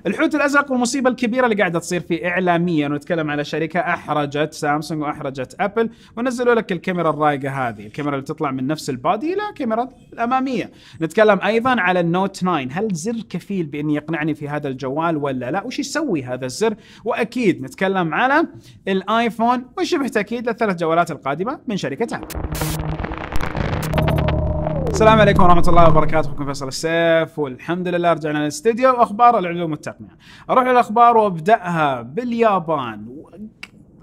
الحوت الازرق والمصيبه الكبيره اللي قاعده تصير فيه اعلاميا، ونتكلم على شركه احرجت سامسونج واحرجت ابل، ونزلوا لك الكاميرا الرايقه هذه، الكاميرا اللي تطلع من نفس البادي الى كاميرا الاماميه. نتكلم ايضا على النوت 9، هل زر كفيل بان يقنعني في هذا الجوال ولا لا؟ وش يسوي هذا الزر؟ واكيد نتكلم على الايفون وشبه تاكيد للثلاث جوالات القادمه من شركه ابل. السلام عليكم ورحمة الله وبركاته، أخوكم فيصل السيف، والحمد لله رجعنا للاستديو وأخبار العلوم والتقنية. أروح للأخبار وأبدأها باليابان.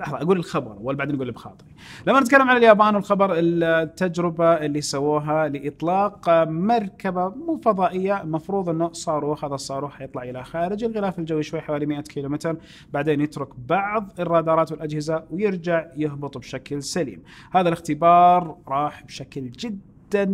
لحظة أقول الخبر وبعدين نقول بخاطري. لما نتكلم عن اليابان والخبر، التجربة اللي سووها لإطلاق مركبة مو فضائية، المفروض أنه صاروخ، هذا الصاروخ حيطلع إلى خارج الغلاف الجوي شوي حوالي 100 كيلومتر، بعدين يترك بعض الرادارات والأجهزة ويرجع يهبط بشكل سليم. هذا الاختبار راح بشكل جدا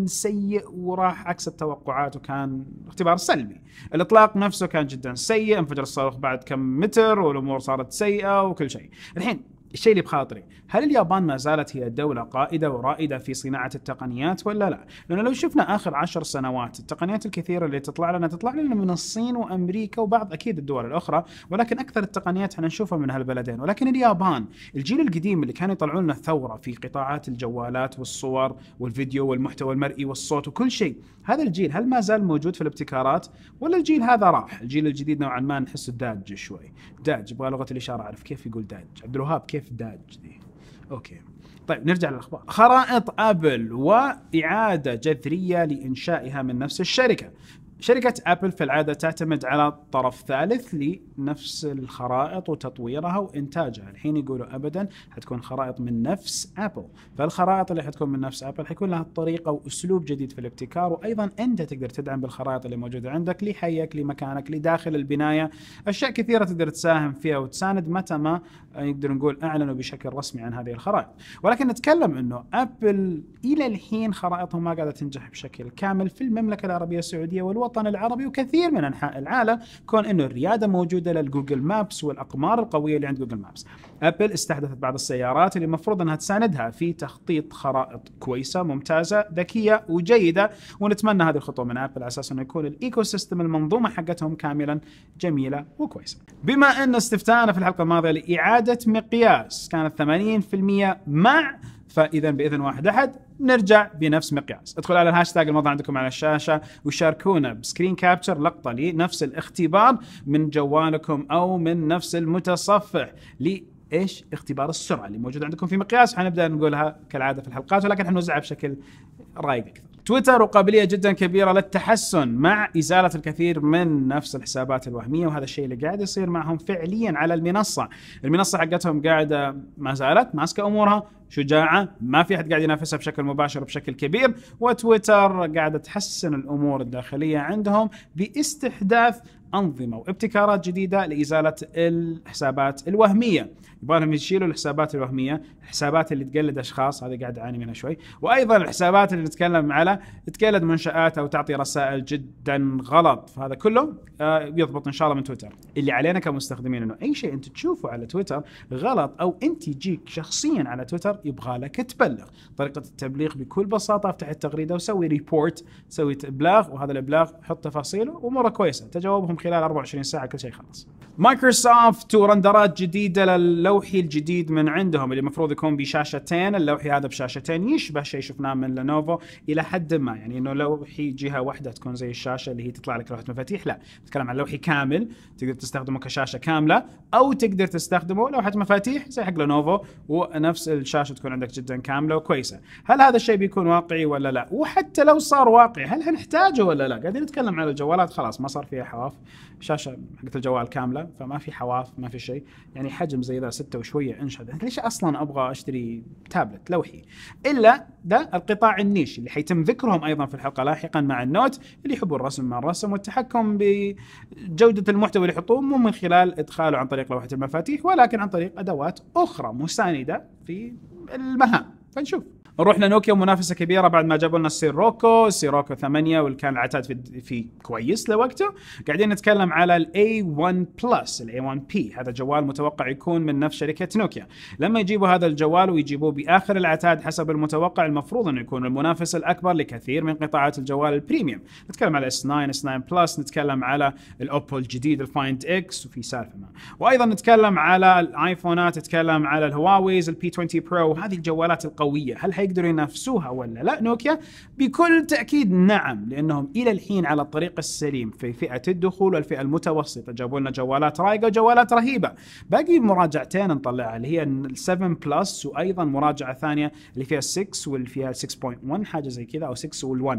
سيء وراح عكس التوقعات، وكان اختبار سلبي. الاطلاق نفسه كان جدا سيء، انفجر الصاروخ بعد كم متر والامور صارت سيئه وكل شيء. الحين الشيء اللي بخاطري، هل اليابان ما زالت هي دولة قائدة ورائدة في صناعة التقنيات ولا لا؟ لأنه لو شفنا آخر 10 سنوات التقنيات الكثيرة اللي تطلع لنا من الصين وأمريكا وبعض أكيد الدول الأخرى، ولكن أكثر التقنيات احنا نشوفها من هالبلدين. ولكن اليابان، الجيل القديم اللي كانوا يطلعوا لنا ثورة في قطاعات الجوالات والصور والفيديو والمحتوى المرئي والصوت وكل شيء، هذا الجيل هل ما زال موجود في الابتكارات ولا الجيل هذا راح؟ الجيل الجديد نوعا ما نحسه داج شوي، داج، يبغى لغة الإشارة، أعرف كيف يقول داج. عبد الوهاب كيف داج دي؟ اوكي طيب نرجع للاخبار. خرائط ابل واعاده جذريه لانشائها من نفس الشركه. شركة أبل في العادة تعتمد على طرف ثالث لنفس الخرائط وتطويرها وإنتاجها. الحين يقولوا أبدا حتكون خرائط من نفس أبل، فالخرائط اللي حتكون من نفس أبل حيكون لها طريقة وأسلوب جديد في الابتكار، وأيضا أنت تقدر تدعم بالخرائط اللي موجودة عندك لحيك، لمكانك، لداخل البناية. أشياء كثيرة تقدر تساهم فيها وتساند متى ما نقدر نقول أعلنوا بشكل رسمي عن هذه الخرائط. ولكن نتكلم أنه أبل إلى الحين خرائطهم ما قاعدة تنجح بشكل كامل في المملكة العربية السعودية والوطن العربي وكثير من أنحاء العالم، كون أنه الريادة موجودة للجوجل مابس والأقمار القوية اللي عند جوجل مابس. أبل استحدثت بعض السيارات اللي المفروض أنها تساندها في تخطيط خرائط كويسة ممتازة ذكية وجيدة، ونتمنى هذه الخطوة من أبل على أساس أنه يكون الإيكو سيستم المنظومة حقتهم كاملا جميلة وكويسة. بما أن استفتاءنا في الحلقة الماضية لإعادة مقياس كانت 80% مع، فإذا بإذن واحد أحد نرجع بنفس مقياس. ادخل على الهاشتاج الموضوع عندكم على الشاشة وشاركونا بسكرين كابتشر لقطة لنفس الاختبار من جوالكم أو من نفس المتصفح لإيش اختبار السرعة اللي موجود عندكم في مقياس. حنبدأ نقولها كالعادة في الحلقات، ولكن حنوزعها بشكل رايق أكثر. تويتر وقابلية جدا كبيرة للتحسن مع إزالة الكثير من نفس الحسابات الوهمية، وهذا الشيء اللي قاعد يصير معهم فعليا على المنصة حقتهم قاعدة ما زالت ماسكة أمورها شجاعة، ما في أحد قاعد ينافسها بشكل مباشر بشكل كبير، وتويتر قاعدة تحسن الأمور الداخلية عندهم باستحداث أنظمة وابتكارات جديدة لإزالة الحسابات الوهمية. يبغالهم يشيلوا الحسابات الوهمية، الحسابات اللي تقلد أشخاص، هذه قاعد أعاني منها شوي، وأيضا الحسابات اللي نتكلم على تقلد منشآت أو تعطي رسائل جدا غلط. فهذا كله يضبط إن شاء الله من تويتر. اللي علينا كمستخدمين إنه أي شيء أنت تشوفه على تويتر غلط أو أنت يجيك شخصيا على تويتر يبغالك تبلغ. طريقة التبليغ بكل بساطة، افتح التغريدة وسوي ريبورت، سوي إبلاغ، وهذا الإبلاغ حط تفاصيله وأموره كويسة، تجاوبهم خلال 24 ساعة كل شيء خلص. مايكروسوفت ورندرات جديدة للوحي الجديد من عندهم اللي المفروض يكون بشاشتين. اللوحي هذا بشاشتين يشبه شيء شفناه من لينوفو إلى حد ما، يعني إنه لوحي جهة واحدة تكون زي الشاشة اللي هي تطلع لك لوحة مفاتيح، لا نتكلم عن لوحي كامل تقدر تستخدمه كشاشة كاملة، أو تقدر تستخدمه لوحة مفاتيح زي حق لينوفو ونفس الشاشة تكون عندك جدا كاملة وكويسة. هل هذا الشيء بيكون واقعي ولا لا؟ وحتى لو صار واقعي هل هنحتاجه ولا لا؟ قاعدين نتكلم على الجوالات خلاص ما صار فيها حواف، شاشة حقت الجوال كاملة فما في حواف ما في شيء، يعني حجم زي ذا 6 وشوية انش، ليش اصلا ابغى اشتري تابلت لوحي؟ الا ده القطاع النيش اللي حيتم ذكرهم ايضا في الحلقة لاحقا مع النوت، اللي يحبوا الرسم مع الرسم والتحكم بجودة المحتوى اللي يحطوه، مو من خلال ادخاله عن طريق لوحة المفاتيح ولكن عن طريق ادوات اخرى مساندة في المهام. فنشوف. نروح لنوكيا منافسه كبيره بعد ما جابوا لنا السيروكو 8 واللي كان العتاد في كويس لوقته. قاعدين نتكلم على الاي 1 بلس، الاي 1 بي، هذا جوال متوقع يكون من نفس شركه نوكيا. لما يجيبوا هذا الجوال ويجيبوه باخر العتاد حسب المتوقع، المفروض انه يكون المنافس الاكبر لكثير من قطاعات الجوال البريميوم. نتكلم على S9 بلس، نتكلم على الاوبو الجديد الفايند اكس، وفي سالفه ما. وايضا نتكلم على الايفونات، نتكلم على الهواويز البي 20 برو، هذه الجوالات القويه. هل حيقدروا ينافسوها ولا لا نوكيا؟ بكل تاكيد نعم، لانهم الى الحين على الطريق السليم في فئه الدخول والفئه المتوسطه. جابوا لنا جوالات رايقه وجوالات رهيبه. باقي مراجعتين نطلعها اللي هي ال7 بلس، وايضا مراجعه ثانيه اللي فيها 6 واللي فيها 6.1 حاجه زي كذا، او 6 وال1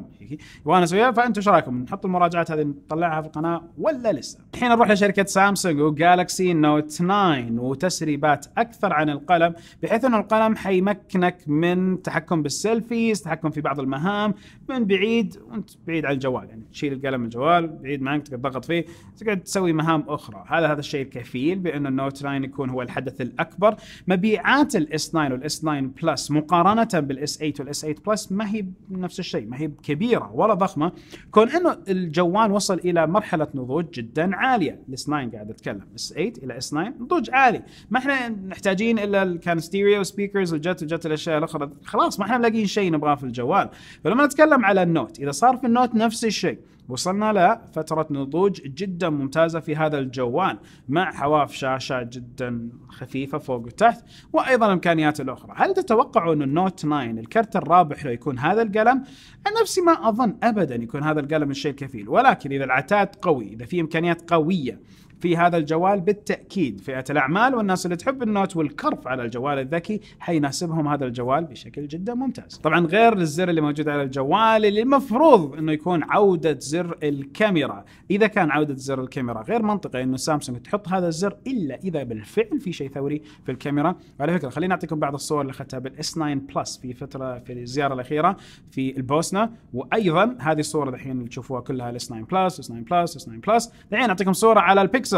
وانا اسويها. فانتم ايش رايكم؟ نحط المراجعات هذه نطلعها في القناه ولا لسه؟ الحين نروح لشركه سامسونج وجالكسي نوت 9 وتسريبات اكثر عن القلم، بحيث انه القلم حيمكنك من تحكم بالسيلفيز، تحكم في بعض المهام من بعيد وانت بعيد عن الجوال، يعني تشيل القلم من الجوال بعيد معك تقدر تضغط فيه تقعد تسوي مهام اخرى. هذا الشيء الكفيل بانه النوت 9 يكون هو الحدث الاكبر. مبيعات الاس 9 والاس 9 بلس مقارنه بالاس 8 والاس 8 بلس ما هي نفس الشيء، ما هي كبيره ولا ضخمه، كون انه الجوال وصل الى مرحله نضوج جدا عاليه. الاس 9 قاعد اتكلم اس 8 الى اس 9 نضوج عالي، ما احنا محتاجين الا كان ستيريو سبيكرز وجت الاشياء الاخرى، خلاص ما احنا ملاقيين شيء نبغاه في الجوال. فلما نتكلم على النوت، اذا صار في النوت نفس الشيء، وصلنا لفترة نضوج جدا ممتازة في هذا الجوال مع حواف شاشة جدا خفيفة فوق وتحت، وأيضا الإمكانيات الأخرى. هل تتوقعوا أن النوت 9 الكرت الرابح له يكون هذا القلم؟ أنا نفسي ما أظن أبدا يكون هذا القلم الشيء الكفيل، ولكن إذا العتاد قوي، إذا في إمكانيات قوية في هذا الجوال، بالتأكيد فئة الأعمال والناس اللي تحب النوت والكرف على الجوال الذكي حيناسبهم هذا الجوال بشكل جدا ممتاز. طبعا غير الزر اللي موجود على الجوال اللي المفروض انه يكون عودة زر الكاميرا، اذا كان عودة زر الكاميرا غير منطقي انه سامسونج تحط هذا الزر الا اذا بالفعل في شيء ثوري في الكاميرا. وعلى فكرة خليني اعطيكم بعض الصور اللي اخذتها بالاس 9 بلس في الزيارة الأخيرة في البوسنة، وايضا هذه الصورة الحين اللي تشوفوها كلها الاس 9 بلس، اس 9 بلس، اس 9 بلس. الحين اعطيكم صورة على البيكسل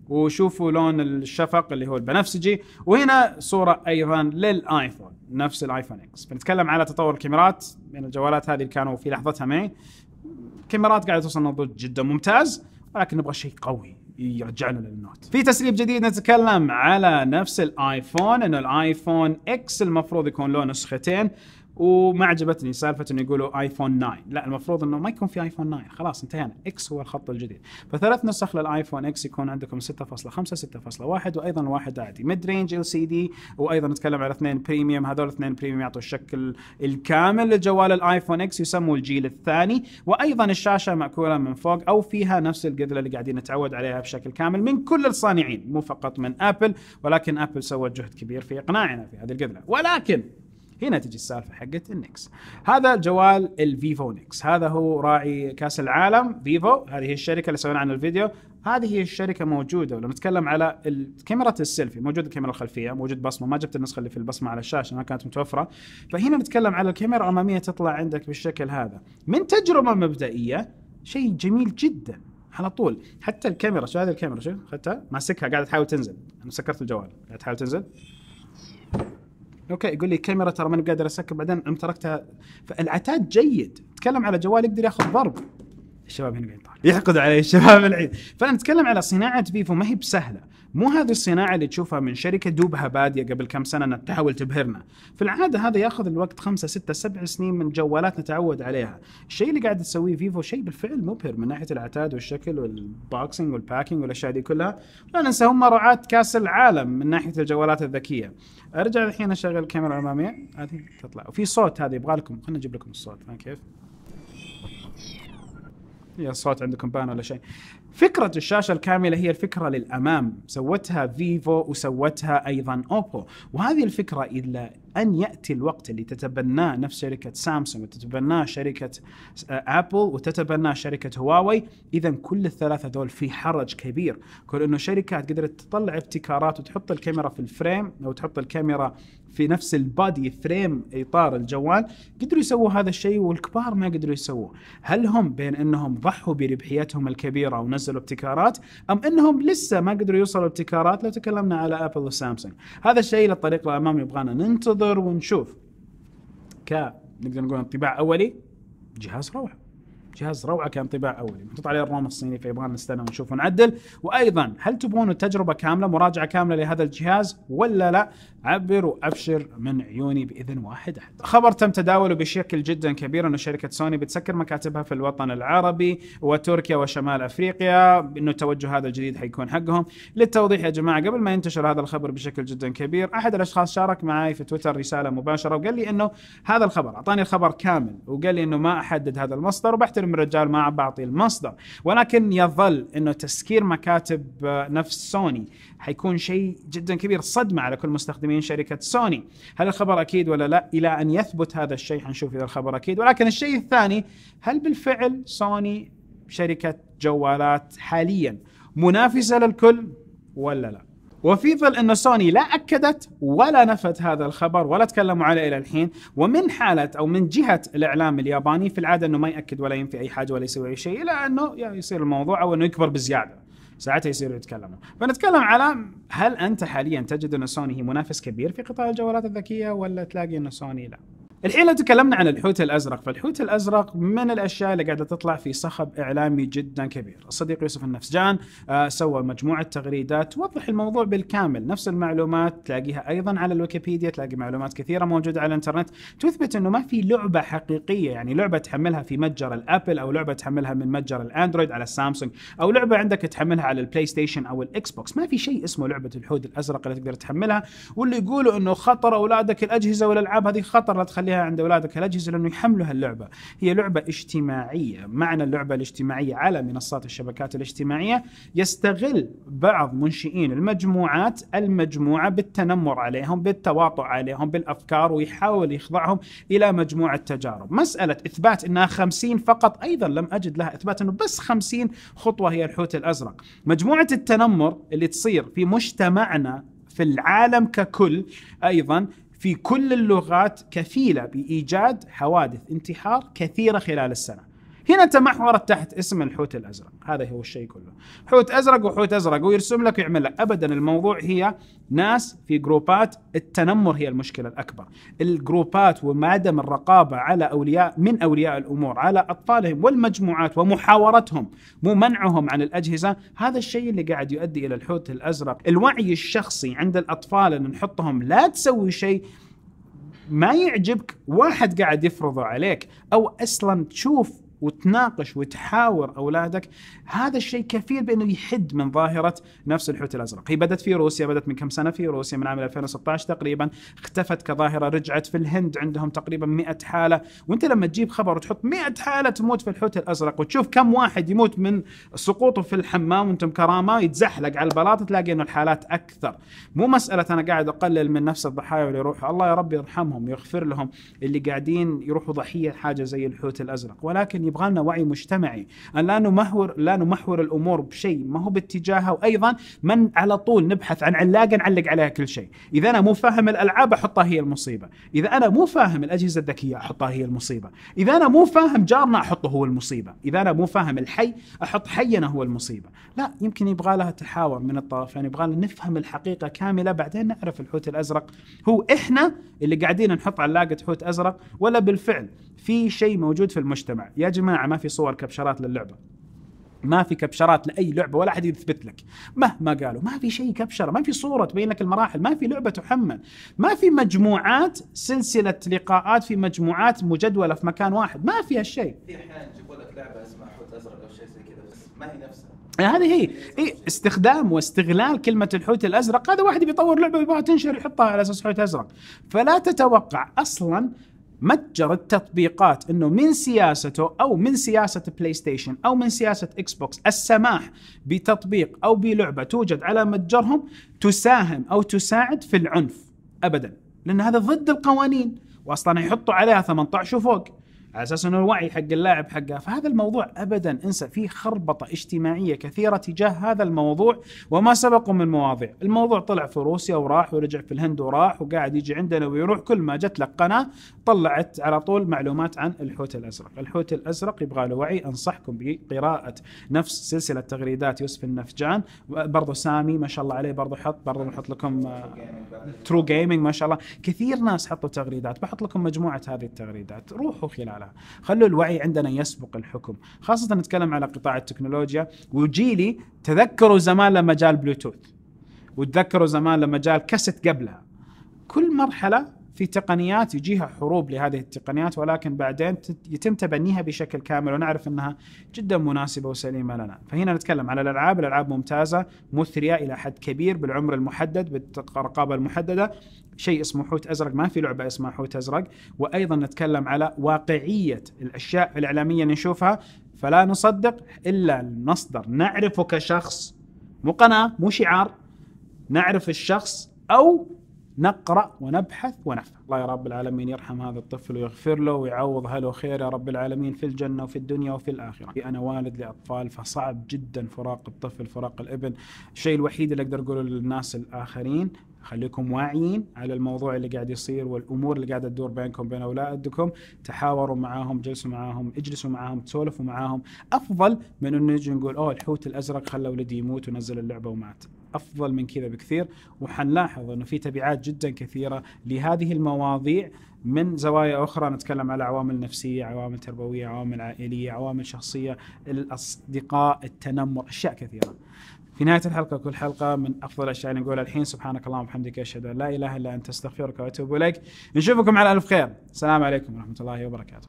وشوفوا لون الشفق اللي هو البنفسجي، وهنا صورة أيضا للآيفون نفس الآيفون إكس. بنتكلم على تطور الكاميرات بين الجوالات هذه اللي كانوا في لحظتها معي. كاميرات قاعدة توصل نضوج جدا ممتاز، ولكن نبغى شيء قوي يرجعنا للنوت. في تسريب جديد نتكلم على نفس الآيفون، إنه الآيفون إكس المفروض يكون له نسختين، وما عجبتني سالفه انه يقولوا ايفون 9. لا، المفروض انه ما يكون في ايفون 9، خلاص انتهينا، اكس هو الخط الجديد. فثلاث نسخ للايفون اكس يكون عندكم 6.5 6.1 وايضا واحد عادي ميد رينج ال سي دي، وايضا نتكلم على اثنين بريميوم. هذول اثنين بريميوم يعطوا الشكل الكامل لجوال الايفون اكس، يسموا الجيل الثاني. وايضا الشاشه مأكوله من فوق او فيها نفس القذله اللي قاعدين نتعود عليها بشكل كامل من كل الصانعين، مو فقط من ابل، ولكن ابل سوت جهد كبير في اقناعنا في هذه القذله. ولكن هنا تجي السالفه حقت النكس. هذا الجوال الفيفو نكس، هذا هو راعي كاس العالم فيفو، هذه هي الشركه اللي سوينا عنها الفيديو، هذه هي الشركه موجوده. ولما نتكلم على كاميرا السيلفي، موجود الكاميرا الخلفيه، موجود بصمه، ما جبت النسخه اللي في البصمه على الشاشه ما كانت متوفره. فهنا نتكلم على الكاميرا الاماميه تطلع عندك بالشكل هذا. من تجربه مبدئيه شيء جميل جدا على طول. حتى الكاميرا، شو هذه الكاميرا، شو اخذتها ماسكها قاعده تحاول تنزل، انا سكرت الجوال قاعده تحاول تنزل. اوكي، يقول لي كاميرا ترى ماني قادر اسكر، بعدين تركتها. فالعتاد جيد، تكلم على جوال يقدر ياخذ ضرب. الشباب هنا قاعدين يحقدوا علي الشباب العيد. فنتكلم على صناعه فيفو، ما هي بسهله، مو هذه الصناعه اللي تشوفها من شركه دوبها باديه قبل كم سنه انها تحاول تبهرنا. في العاده هذا ياخذ الوقت 5 6 7 سنين من جوالات نتعود عليها. الشيء اللي قاعد تسويه فيفو شيء بالفعل مبهر من ناحيه العتاد والشكل والبوكسينج والباكينج والاشياء دي كلها. لا ننسى هم رعاة كاس العالم من ناحيه الجوالات الذكيه. ارجع الحين اشغل الكاميرا الاماميه هذه تطلع، وفي صوت هذا يبغى لكم، خلينا نجيب لكم الصوت كيف. يا الصوت عندكم بان ولا شيء. فكرة الشاشة الكاملة هي الفكرة للأمام، سوتها فيفو وسوتها أيضا أوبو، وهذه الفكرة إلى أن يأتي الوقت اللي تتبناه نفس شركة سامسونج وتتبناه شركة أبل وتتبناه شركة هواوي. إذا كل الثلاثة دول في حرج كبير، كل إنه شركات قدرت تطلع ابتكارات وتحط الكاميرا في الفريم أو تحط الكاميرا في نفس البادي فريم إطار الجوال، قدروا يسووا هذا الشيء والكبار ما قدروا يسووه. هل هم بين أنهم ضحوا بربحيتهم الكبيرة ونزلوا ابتكارات، أم أنهم لسه ما قدروا يوصلوا ابتكارات؟ لو تكلمنا على أبل وسامسونج، هذا الشيء للطريق الأمام يبغانا ننتظر ونشوف. نقدر نقول انطباع اولي، جهاز روعه، جهاز روعه كانطباع اولي، محطوط عليه الرام الصيني، فيبغى نستنى ونشوف ونعدل. وايضا هل تبغون تجربه كامله، مراجعه كامله لهذا الجهاز ولا لا؟ عبر وابشر من عيوني باذن واحد احد. خبر تم تداوله بشكل جدا كبير انه شركه سوني بتسكر مكاتبها في الوطن العربي وتركيا وشمال افريقيا، انه التوجه هذا الجديد حيكون حقهم. للتوضيح يا جماعه، قبل ما ينتشر هذا الخبر بشكل جدا كبير، احد الاشخاص شارك معي في تويتر رساله مباشره وقال لي انه هذا الخبر، اعطاني الخبر كامل وقال لي انه ما احدد هذا المصدر، وبحترم الرجال ما بعطي المصدر، ولكن يظل انه تسكير مكاتب نفس سوني حيكون شيء جدا كبير، صدمه على كل مستخدمين شركه سوني. هل الخبر اكيد ولا لا؟ الى ان يثبت هذا الشيء حنشوف اذا الخبر اكيد. ولكن الشيء الثاني، هل بالفعل سوني شركه جوالات حاليا منافسه للكل ولا لا؟ وفي ظل أن سوني لا أكدت ولا نفت هذا الخبر ولا تكلموا عليه إلى الحين، ومن حالة أو من جهة الإعلام الياباني في العادة أنه ما يأكد ولا ينفي أي حاجة ولا يسوي أي شيء، إلى أنه يصير الموضوع أو أنه يكبر بزيادة، ساعتها يصيروا يتكلموا. فنتكلم على هل أنت حاليا تجد أن سوني هي منافس كبير في قطاع الجوالات الذكية ولا تلاقي أن سوني لا؟ الحين لو تكلمنا عن الحوت الأزرق، فالحوت الأزرق من الأشياء اللي قاعدة تطلع في صخب إعلامي جدا كبير. الصديق يوسف النفسجان سوى مجموعة تغريدات توضح الموضوع بالكامل، نفس المعلومات تلاقيها أيضا على الويكيبيديا، تلاقي معلومات كثيرة موجودة على الإنترنت تثبت أنه ما في لعبة حقيقية، يعني لعبة تحملها في متجر الأبل أو لعبة تحملها من متجر الأندرويد على السامسونج أو لعبة عندك تحملها على البلاي ستيشن أو الإكس بوكس، ما في شيء اسمه لعبة الحوت الأزرق اللي تقدر تحملها. واللي يقولوا أنه خطر أولادك الأجهزة والألعاب، هذه خطر لا تخليها عند أولادك الأجهزة لأنه يحملوا هاللعبة. هي لعبة اجتماعية، معنى اللعبة الاجتماعية على منصات الشبكات الاجتماعية يستغل بعض منشئين المجموعة بالتنمر عليهم، بالتواطؤ عليهم بالأفكار، ويحاول يخضعهم إلى مجموعة تجارب. مسألة إثبات أنها 50 فقط أيضا لم أجد لها إثبات، أنه بس 50 خطوة هي الحوت الأزرق. مجموعة التنمر اللي تصير في مجتمعنا في العالم ككل أيضا في كل اللغات كفيلة بإيجاد حوادث انتحار كثيرة خلال السنة. هنا تمحورت تحت اسم الحوت الأزرق، هذا هو الشيء كله، حوت أزرق وحوت أزرق، ويرسم لك ويعمل لك. أبدا الموضوع هي ناس في جروبات، التنمر هي المشكلة الأكبر. الجروبات وعدم الرقابة على أولياء الأمور على أطفالهم والمجموعات ومحاورتهم مو منعهم عن الأجهزة، هذا الشيء اللي قاعد يؤدي إلى الحوت الأزرق. الوعي الشخصي عند الأطفال أن نحطهم لا تسوي شيء ما يعجبك واحد قاعد يفرضه عليك، أو أصلا تشوف وتناقش وتحاور أولادك، هذا الشيء كفيل بأنه يحد من ظاهرة نفس الحوت الأزرق. هي بدت في روسيا، بدت من كم سنة في روسيا، من عام 2016 تقريبا، اختفت كظاهرة، رجعت في الهند عندهم تقريبا 100 حالة. وانت لما تجيب خبر وتحط 100 حالة تموت في الحوت الأزرق وتشوف كم واحد يموت من سقوطه في الحمام وانتم كرامة يتزحلق على البلاط، تلاقي انه الحالات أكثر. مو مسألة أنا قاعد أقلل من نفس الضحايا واللي يروحوا، الله يا رب يرحمهم ويغفر لهم اللي قاعدين يروحوا ضحية حاجة زي الحوت الأزرق، ولكن يبغى لنا وعي مجتمعي أن لا نمحور الأمور بشيء ما هو باتجاهه. وأيضا من على طول نبحث عن علاقة نعلق عليها كل شيء. إذا أنا مو فاهم الألعاب أحطها هي المصيبة، إذا أنا مو فاهم الأجهزة الذكية أحطها هي المصيبة، إذا أنا مو فاهم جارنا أحطه هو المصيبة، إذا أنا مو فاهم الحي أحط حينا هو المصيبة. لا، يمكن يبغى لها تحاور من الطرفين، يبغى لنا نفهم الحقيقة كاملة بعدين نعرف الحوت الأزرق هو إحنا اللي قاعدين نحط علاقة حوت أزرق ولا بالفعل في شيء موجود في المجتمع. يا جماعة ما في صور كبشرات للعبة، ما في كبشرات لأي لعبة ولا أحد يثبت لك مهما قالوا، ما في شيء كبشرة، ما في صورة تبين لك المراحل، ما في لعبة تحمل، ما في مجموعات سلسلة لقاءات في مجموعات مجدولة في مكان واحد، ما في هالشيء. في أحيان يجيبوا لك لعبة اسمها حوت أزرق أو شيء زي كذا بس ما هي نفسها. هذه هي استخدام واستغلال كلمة الحوت الأزرق. هذا واحد بيطور لعبة ويبغى تنشر يحطها على أساس حوت أزرق. فلا تتوقع أصلاً متجر التطبيقات انه من سياسته او من سياسة بلاي ستيشن او من سياسة اكس بوكس السماح بتطبيق او بلعبة توجد على متجرهم تساهم او تساعد في العنف ابدا، لان هذا ضد القوانين، واصلا يحطوا عليها 18 وفوق على اساس انه الوعي حق اللاعب حقه. فهذا الموضوع ابدا انسى، في خربطه اجتماعيه كثيره تجاه هذا الموضوع وما سبقه من مواضيع. الموضوع طلع في روسيا وراح ورجع في الهند وراح وقاعد يجي عندنا ويروح، كل ما جت لك قناه طلعت على طول معلومات عن الحوت الازرق. الحوت الازرق يبغى له وعي. انصحكم بقراءه نفس سلسله تغريدات يوسف النفجان، برضو سامي ما شاء الله عليه برضو برضو نحط لكم ترو جيمنج ما شاء الله، كثير ناس حطوا تغريدات، بحط لكم مجموعه هذه التغريدات روحوا خلالها. خلوا الوعي عندنا يسبق الحكم، خاصه نتكلم على قطاع التكنولوجيا. وجيلي تذكروا زمان لما جاء البلوتوث، وتذكروا زمان لما جاء الكاسيت قبلها. كل مرحله في تقنيات يجيها حروب لهذه التقنيات، ولكن بعدين يتم تبنيها بشكل كامل ونعرف أنها جدا مناسبة وسليمة لنا. فهنا نتكلم على الألعاب ممتازة مثرية إلى حد كبير بالعمر المحدد بالرقابة المحددة. شيء اسمه حوت أزرق، ما في لعبة اسمها حوت أزرق. وأيضا نتكلم على واقعية الأشياء الإعلامية نشوفها، فلا نصدق إلا المصدر نعرفه كشخص، مو قناة مو شعار، نعرف الشخص أو نقرأ ونبحث ونفهم. الله يا رب العالمين يرحم هذا الطفل ويغفر له ويعوض أهله خير يا رب العالمين في الجنة وفي الدنيا وفي الآخرة. أنا والد لأطفال، فصعب جدا فراق الطفل فراق الابن. الشيء الوحيد اللي أقدر أقوله للناس الآخرين، خليكم واعيين على الموضوع اللي قاعد يصير والأمور اللي قاعدة تدور بينكم بين أولادكم. تحاوروا معاهم، جلسوا معاهم، اجلسوا معاهم، تسولفوا معاهم، أفضل من أنه نجي نقول الحوت الأزرق خلى ولدي يموت ونزل اللعبة ومات. أفضل من كذا بكثير. وحنلاحظ أنه في تبعات جدا كثيرة لهذه المواضيع من زوايا أخرى. نتكلم على عوامل نفسية، عوامل تربوية، عوامل عائلية، عوامل شخصية، الأصدقاء، التنمر، أشياء كثيرة. في نهاية الحلقة، كل حلقة من أفضل الأشياء اللي نقولها الحين: سبحانك اللهم وبحمدك أشهد أن لا إله إلا أنت أستغفرك وأتوب إليك. نشوفكم على ألف خير. السلام عليكم ورحمة الله وبركاته.